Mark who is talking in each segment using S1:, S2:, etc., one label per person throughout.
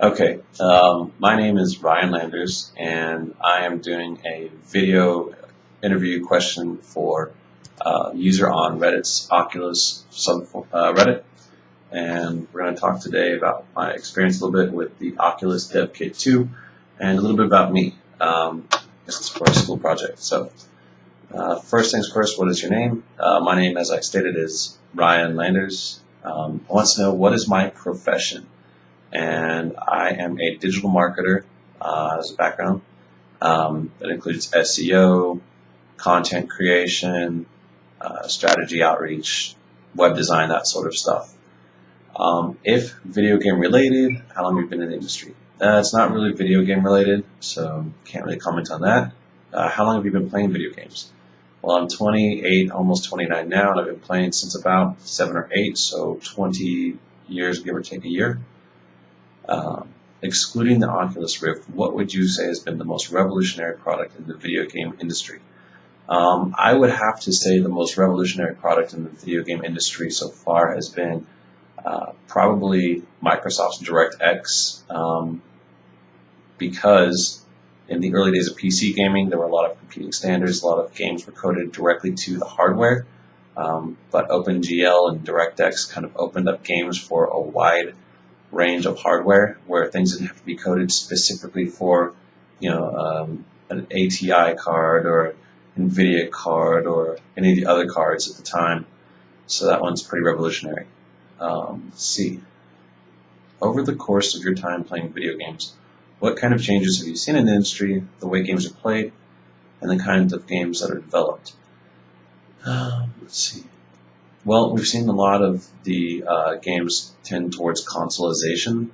S1: Okay, my name is Ryan Landers, and I am doing a video interview question for user on Reddit's Oculus subreddit, and we're going to talk today about my experience a little bit with the Oculus Dev Kit 2, and a little bit about me. This is for a school project. So, first things first, what is your name? My name, as I stated, is Ryan Landers. I want to know, what is my profession? And I am a digital marketer as a background. That includes SEO, content creation, strategy outreach, web design, that sort of stuff. If video game related, how long have you been in the industry? It's not really video game related, so can't really comment on that. How long have you been playing video games? Well, I'm 28, almost 29 now, and I've been playing since about 7 or 8, so 20 years, give or take a year. Excluding the Oculus Rift, what would you say has been the most revolutionary product in the video game industry? I would have to say the most revolutionary product in the video game industry so far has been probably Microsoft's DirectX, because in the early days of PC gaming, there were a lot of competing standards. A lot of games were coded directly to the hardware, but OpenGL and DirectX kind of opened up games for a wide range of hardware where things didn't have to be coded specifically for, an ATI card or NVIDIA card or any of the other cards at the time. So that one's pretty revolutionary. Let's see. Over the course of your time playing video games, what kind of changes have you seen in the industry, the way games are played, and the kinds of games that are developed? Let's see. Well, we've seen a lot of the games tend towards consoleization.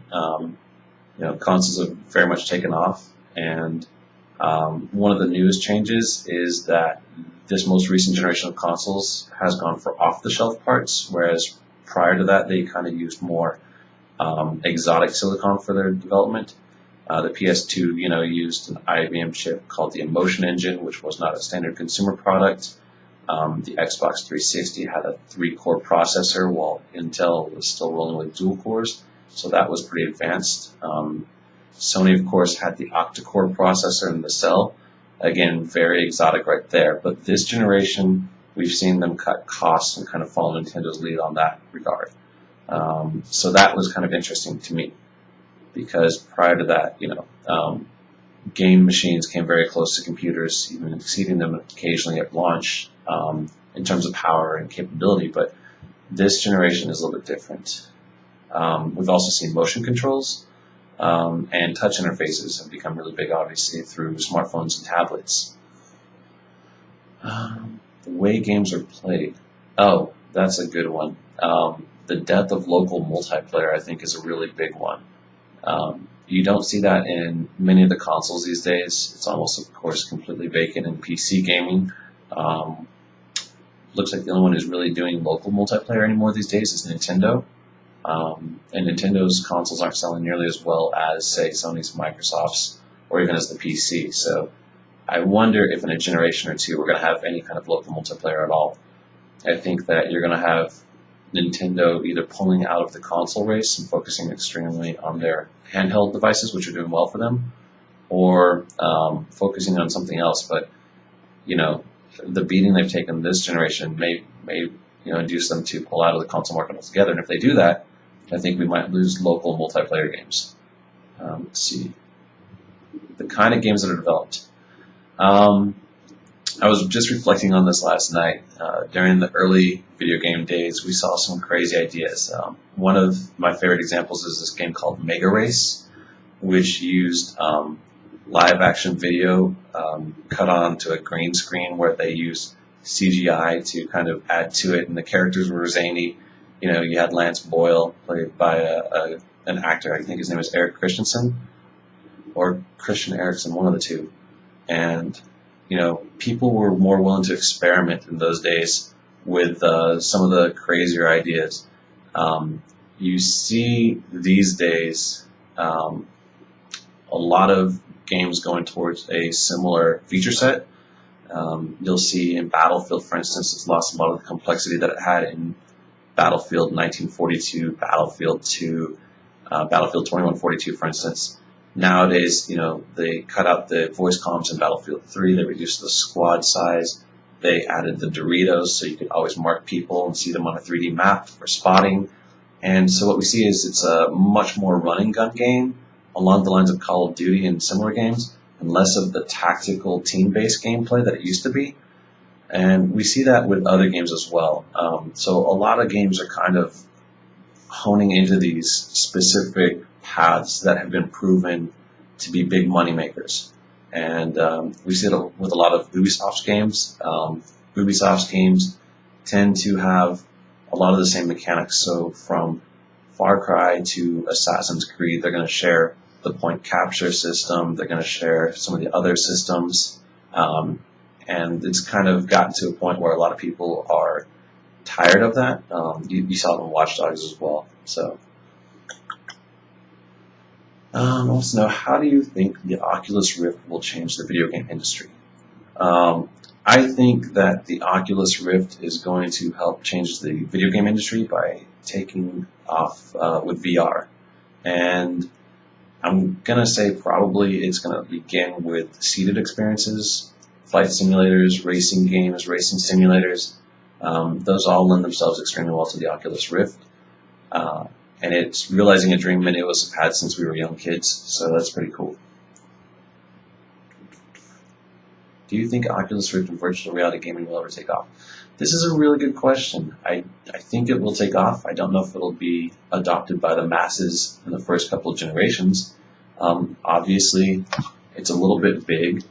S1: Consoles have very much taken off, and one of the newest changes is that this most recent generation of consoles has gone for off-the-shelf parts, whereas prior to that, they kind of used more exotic silicon for their development. The PS2, used an IBM chip called the Emotion Engine, which was not a standard consumer product. The Xbox 360 had a 3-core processor, while Intel was still rolling with dual cores, so that was pretty advanced. Sony, of course, had the octa-core processor in the cell. Again, very exotic right there. But this generation, we've seen them cut costs and kind of follow Nintendo's lead on that regard. So that was kind of interesting to me, because prior to that, game machines came very close to computers, even exceeding them occasionally at launch in terms of power and capability. But this generation is a little bit different. We've also seen motion controls and touch interfaces have become really big, obviously, through smartphones and tablets. The way games are played. Oh, that's a good one. The death of local multiplayer, I think, is a really big one. You don't see that in many of the consoles these days. It's almost, of course, completely vacant in PC gaming. Looks like the only one who's really doing local multiplayer anymore these days is Nintendo. And Nintendo's consoles aren't selling nearly as well as, say, Sony's, Microsoft's, or even as the PC. So I wonder if in a generation or two we're going to have any kind of local multiplayer at all. I think that you're going to have Nintendo either pulling out of the console race and focusing extremely on their handheld devices, which are doing well for them, or focusing on something else. But the beating they've taken this generation may induce them to pull out of the console market altogether. And if they do that, I think we might lose local multiplayer games. Let's see. The kind of games that are developed. I was just reflecting on this last night. During the early video game days, we saw some crazy ideas. One of my favorite examples is this game called Mega Race, which used live action video cut onto a green screen where they used CGI to kind of add to it, and the characters were zany. You had Lance Boyle, played by an actor, I think his name is Eric Christensen, or Christian Eriksen, one of the two. And people were more willing to experiment in those days with some of the crazier ideas. You see these days a lot of games going towards a similar feature set. You'll see in Battlefield, for instance, it's lost a lot of the complexity that it had in Battlefield 1942, Battlefield 2, Battlefield 2142, for instance. Nowadays, they cut out the voice comms in Battlefield 3. They reduced the squad size. They added the Doritos, so you could always mark people and see them on a 3D map for spotting. And so what we see is it's a much more run and gun game along the lines of Call of Duty and similar games, and less of the tactical team-based gameplay that it used to be. And we see that with other games as well. So a lot of games are kind of honing into these specific paths that have been proven to be big money makers. And we see it with a lot of Ubisoft's games. Ubisoft's games tend to have a lot of the same mechanics. So from Far Cry to Assassin's Creed, they're going to share the point capture system. They're going to share some of the other systems. And it's kind of gotten to a point where a lot of people are tired of that. You saw it in Watch Dogs as well. So, I want to know, how do you think the Oculus Rift will change the video game industry? I think that the Oculus Rift is going to help change the video game industry by taking off with VR. And I'm going to say probably it's going to begin with seated experiences, flight simulators, racing games, racing simulators. Those all lend themselves extremely well to the Oculus Rift. And it's realizing a dream many of us have had since we were young kids, so that's pretty cool. Do you think Oculus Rift and virtual reality gaming will ever take off? This is a really good question. I think it will take off. I don't know if it'll be adopted by the masses in the first couple of generations. Obviously, it's a little bit big,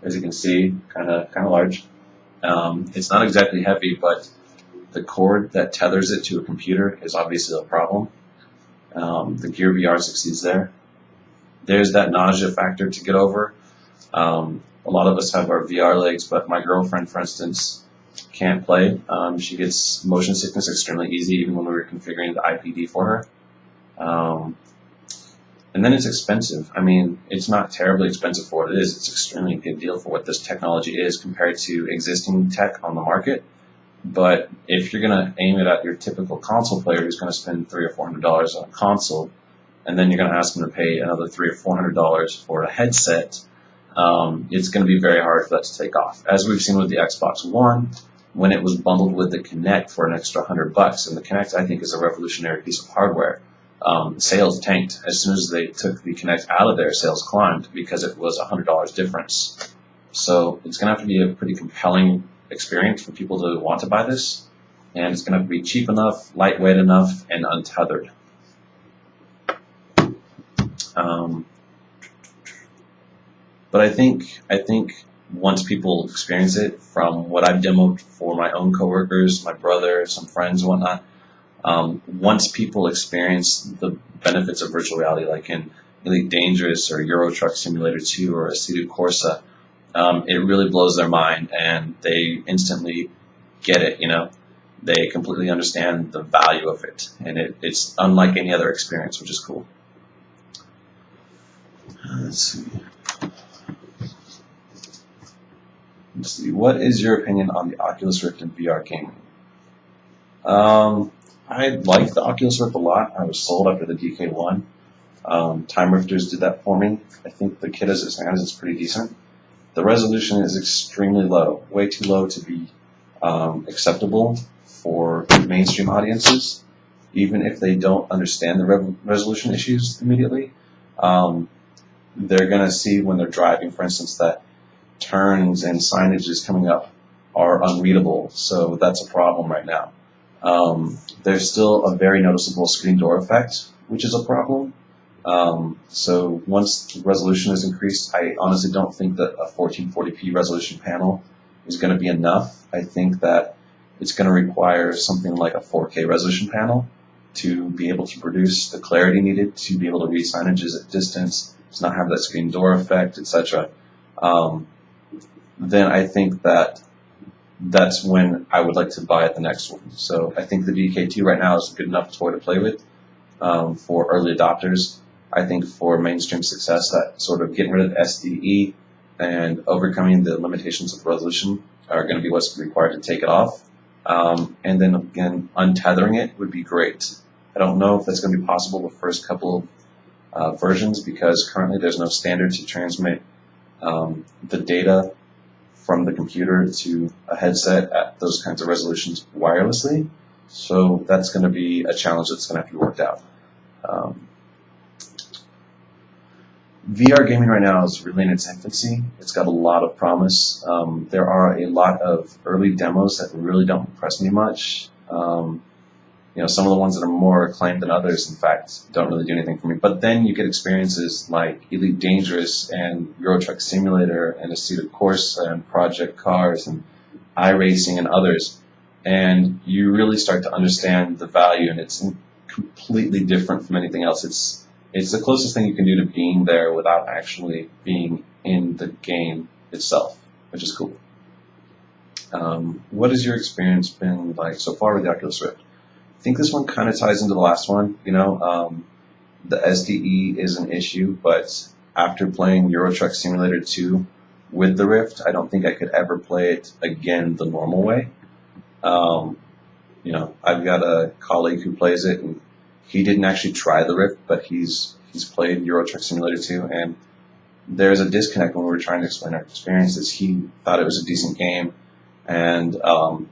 S1: as you can see, kind of large. It's not exactly heavy, but the cord that tethers it to a computer is obviously a problem. The Gear VR succeeds there. There's that nausea factor to get over. A lot of us have our VR legs, but my girlfriend, for instance, can't play. She gets motion sickness extremely easy, even when we were configuring the IPD for her. And then it's expensive. I mean, it's not terribly expensive for what it is. It's an extremely good deal for what this technology is compared to existing tech on the market. But if you're going to aim it at your typical console player who's going to spend $300 or $400 on a console, and then you're going to ask them to pay another $300 or $400 for a headset, it's going to be very hard for that to take off. As we've seen with the Xbox One, when it was bundled with the Kinect for an extra $100, and the Kinect, I think, is a revolutionary piece of hardware. Sales tanked. As soon as they took the Kinect out of there, sales climbed because it was a $100 difference. So it's going to have to be a pretty compelling experience for people to want to buy this, and it's going to have to be cheap enough, lightweight enough, and untethered. But I think once people experience it, from what I've demoed for my own coworkers, my brother, some friends, and whatnot, once people experience the benefits of virtual reality, like in Elite Dangerous or Euro Truck Simulator 2 or Assetto Corsa, it really blows their mind, and they instantly get it. They completely understand the value of it, and it's unlike any other experience, which is cool. Let's see. What is your opinion on the Oculus Rift and VR gaming? I like the Oculus Rift a lot. I was sold after the DK1. Time Rifters did that for me. I think the kit as it stands is pretty decent. The resolution is extremely low, way too low to be acceptable for mainstream audiences, even if they don't understand the resolution issues immediately. They're going to see when they're driving, for instance, that turns and signages coming up are unreadable, so that's a problem right now. There's still a very noticeable screen door effect, which is a problem. So once the resolution is increased, I honestly don't think that a 1440p resolution panel is going to be enough. I think that it's going to require something like a 4K resolution panel to be able to produce the clarity needed to be able to read signages at distance, to not have that screen door effect, etc. Then I think that that's when I would like to buy the next one. So I think the DK2 right now is a good enough toy to play with for early adopters. I think for mainstream success, that sort of getting rid of SDE and overcoming the limitations of resolution are going to be what's required to take it off. And then again, untethering it would be great. I don't know if that's going to be possible the first couple of versions, because currently there's no standard to transmit the data from the computer to a headset at those kinds of resolutions wirelessly. So that's going to be a challenge that's going to have to be worked out. VR gaming right now is really in its infancy. It's got a lot of promise. There are a lot of early demos that really don't impress me much. Some of the ones that are more acclaimed than others, in fact, don't really do anything for me. But then you get experiences like Elite Dangerous and Euro Truck Simulator and Assetto Corsa and Project Cars and iRacing and others, and you really start to understand the value, and it's completely different from anything else. It's the closest thing you can do to being there without actually being in the game itself, which is cool. What has your experience been like so far with the Oculus Rift? I think this one kind of ties into the last one. The SDE is an issue, but after playing Euro Truck Simulator 2 with the Rift, I don't think I could ever play it again the normal way. I've got a colleague who plays it, and he didn't actually try the Rift, but he's played Euro Truck Simulator 2, and there's a disconnect when we were trying to explain our experiences. He thought it was a decent game, and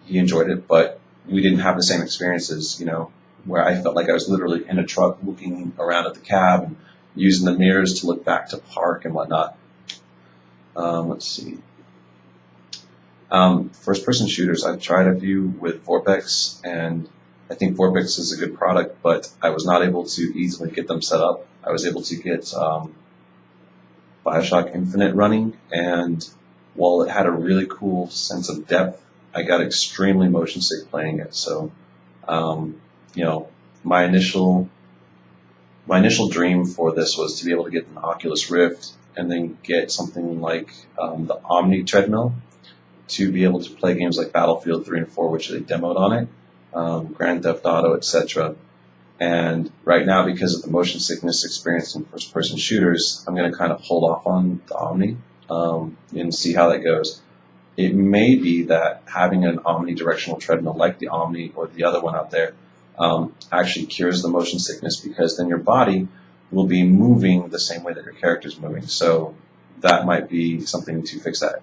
S1: he enjoyed it, but we didn't have the same experiences, where I felt like I was literally in a truck looking around at the cab and using the mirrors to look back to park and whatnot. Let's see. First-person shooters, I've tried a few with Vorpex, and I think Vorpex is a good product, but I was not able to easily get them set up. I was able to get Bioshock Infinite running, and while it had a really cool sense of depth, I got extremely motion sick playing it. So, my initial dream for this was to be able to get an Oculus Rift and then get something like the Omni treadmill to be able to play games like Battlefield 3 and 4, which they demoed on it, Grand Theft Auto, etc. And right now, because of the motion sickness experienced in first-person shooters, I'm going to kind of hold off on the Omni and see how that goes. It may be that having an omnidirectional treadmill like the Omni or the other one out there actually cures the motion sickness, because then your body will be moving the same way that your character is moving. So that might be something to fix that.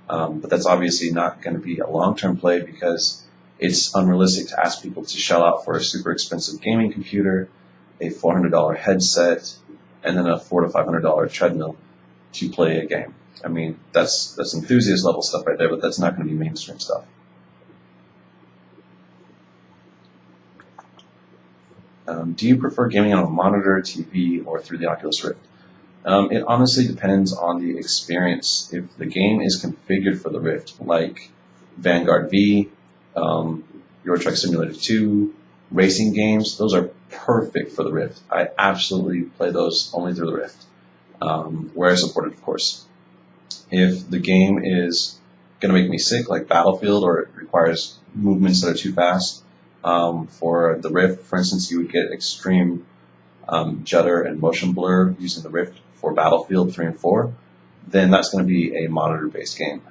S1: But that's obviously not going to be a long-term play, because it's unrealistic to ask people to shell out for a super expensive gaming computer, a $400 headset, and then a $400 to $500 treadmill to play a game. I mean, that's enthusiast level stuff right there, but that's not going to be mainstream stuff. Do you prefer gaming on a monitor, TV, or through the Oculus Rift? It honestly depends on the experience. If the game is configured for the Rift, like Vanguard V, Euro Truck Simulator 2, racing games, those are perfect for the Rift. I absolutely play those only through the Rift, where supported, of course. If the game is going to make me sick, like Battlefield, or it requires movements that are too fast, for the Rift, for instance, you would get extreme judder and motion blur using the Rift for Battlefield 3 and 4, then that's going to be a monitor-based game.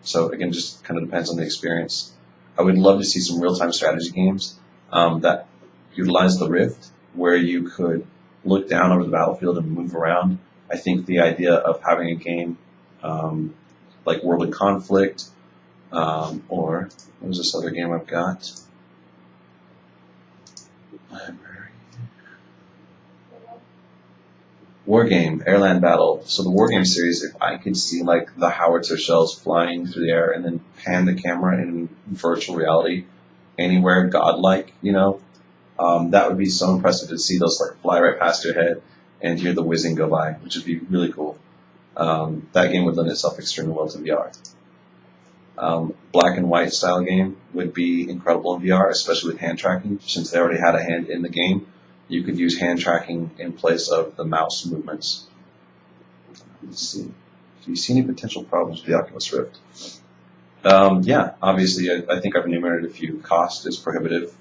S1: So again, just kind of depends on the experience. I would love to see some real-time strategy games that utilize the Rift, where you could look down over the battlefield and move around. I think the idea of having a game like World of Conflict, or what was this other game I've got? Wargame, Airland Battle. So the Wargame series, if I could see like the howitzer shells flying through the air and then pan the camera in virtual reality anywhere godlike, that would be so impressive to see those like fly right past your head and hear the whizzing go by, which would be really cool. That game would lend itself extremely well to VR. Black and white style game would be incredible in VR, especially with hand tracking. Since they already had a hand in the game, you could use hand tracking in place of the mouse movements. Let's see. Do you see any potential problems with the Oculus Rift? Yeah, obviously, I think I've enumerated a few. Cost is prohibitive.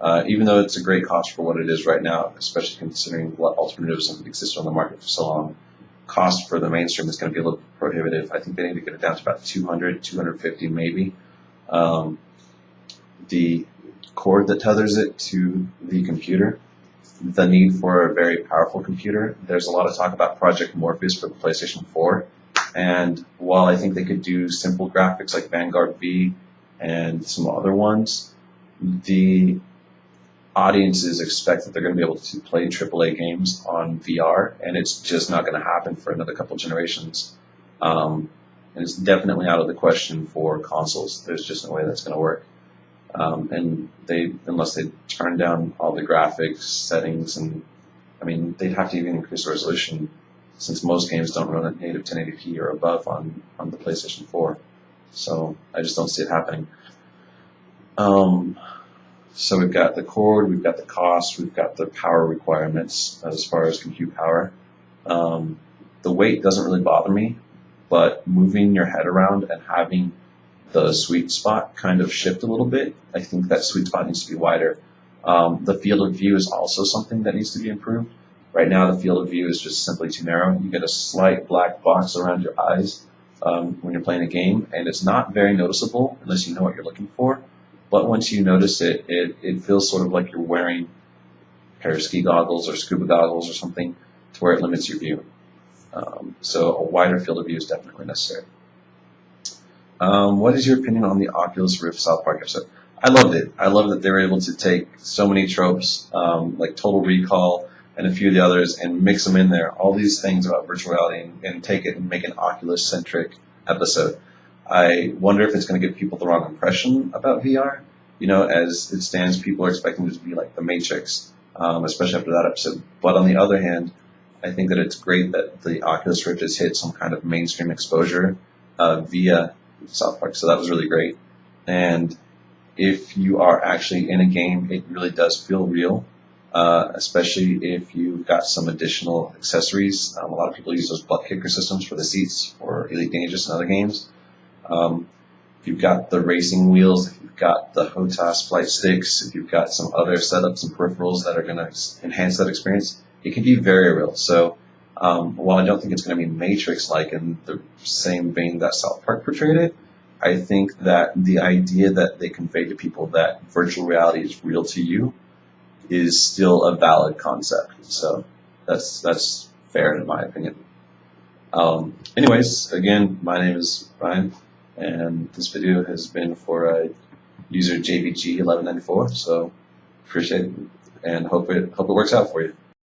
S1: Even though it's a great cost for what it is right now, especially considering what alternatives have existed on the market for so long, cost for the mainstream is going to be a little prohibitive. I think they need to get it down to about $200, $250 maybe. The cord that tethers it to the computer, the need for a very powerful computer. There's a lot of talk about Project Morpheus for the PlayStation 4, and while I think they could do simple graphics like Vanguard V and some other ones, the audiences expect that they're going to be able to play AAA games on VR, and it's just not going to happen for another couple generations. And it's definitely out of the question for consoles. There's just no way that's going to work. And unless they turn down all the graphics settings, and I mean, they'd have to even increase the resolution, since most games don't run at native 1080p or above on the PlayStation 4. So I just don't see it happening. So we've got the cord, we've got the cost, we've got the power requirements as far as compute power. The weight doesn't really bother me, but moving your head around and having the sweet spot kind of shift a little bit, I think that sweet spot needs to be wider. The field of view is also something that needs to be improved. Right now, the field of view is just simply too narrow. You get a slight black box around your eyes when you're playing a game, and it's not very noticeable unless you know what you're looking for. But once you notice it, it feels sort of like you're wearing a pair of ski goggles or scuba goggles or something to where it limits your view. So a wider field of view is definitely necessary. What is your opinion on the Oculus Rift South Park episode? I loved it. I love that they were able to take so many tropes, like Total Recall and a few of the others, and mix them in there. All these things about virtual reality, and take it and make an Oculus-centric episode. I wonder if it's going to give people the wrong impression about VR. You know, as it stands, people are expecting it to be like The Matrix, especially after that episode. But on the other hand, I think that it's great that the Oculus Rift has hit some kind of mainstream exposure via South Park. So that was really great. And if you are actually in a game, it really does feel real, especially if you've got some additional accessories. A lot of people use those butt kicker systems for the seats for Elite Dangerous and other games. If you've got the racing wheels, if you've got the HOTAS flight sticks, if you've got some other setups and peripherals that are going to enhance that experience, it can be very real. So while I don't think it's going to be Matrix-like in the same vein that South Park portrayed it, I think that the idea that they convey to people that virtual reality is real to you is still a valid concept. So that's fair in my opinion. Anyways, again, my name is Ryan, and this video has been for user JVG1194. So appreciate it and hope it works out for you.